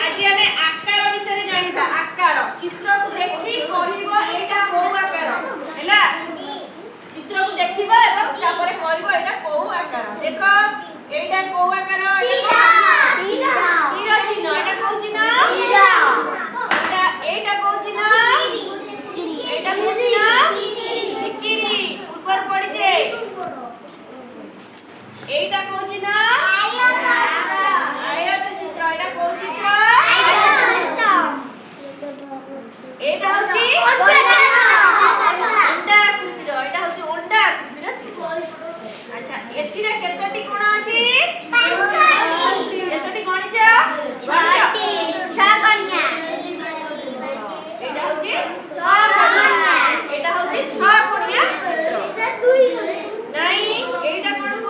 आज आमे आकार विषय रे जानिबा आकार चित्र को देखि कहिबो एटा को आकार हैला चित्र को देखिबो एवं तापर कहिबो एटा को आकार देखो एटा को आकार एटा तीर चिन्ह एटा को चिन्ह एटा को चिन्ह एटा को चिन्ह टिकिरी ऊपर पड़ी जे एटा को चिन्ह आयत चित्र एटा को चित्र एटा होची अंडा आकृतिर एटा होची अंडा आकृतिर चित्र अच्छा एतिरे केतोटी कोण अछि केतोटी गणित छ गणिया एटा होची 6 गणिया एटा होची 6 गणिया चित्र नाही एटा कोण को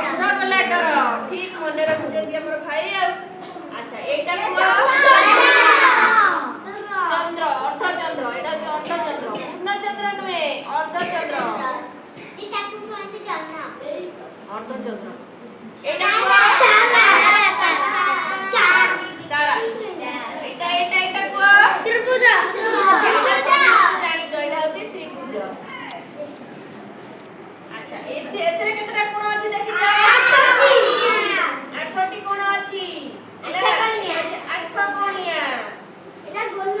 अर्धा गोलाकार ठीक मने रखुचेंती हमर भाई अच्छा एटा को चंद्र अर्ध चंद्र एटा जो अर्ध चंद्र पूर्ण चंद्र नुए अर्ध चंद्र एटा को कोनसी चंद्र अर्ध चंद्र एटा तारा एटा एटा एटा को त्रिभुज जानि जइला होची त्रिभुज अच्छा एतरे केतरा कोण अछि देखि आठटी कोण अछि एटा आठ कोणिया एटा गोल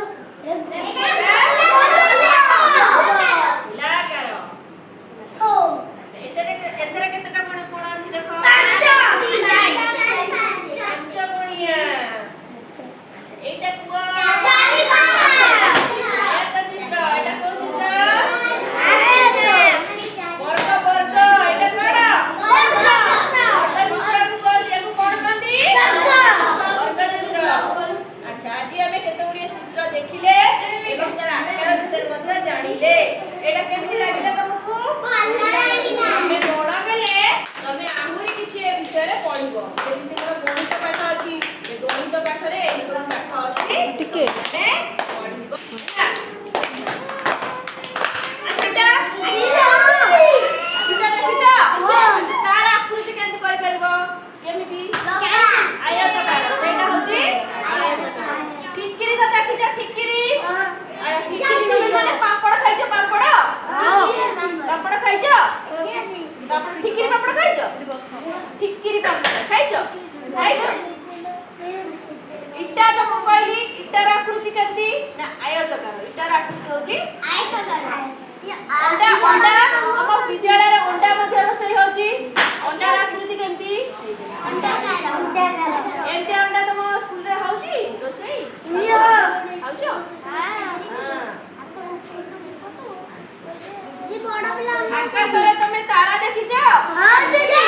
आकाश रे तमे तारा देखिछ हां देखि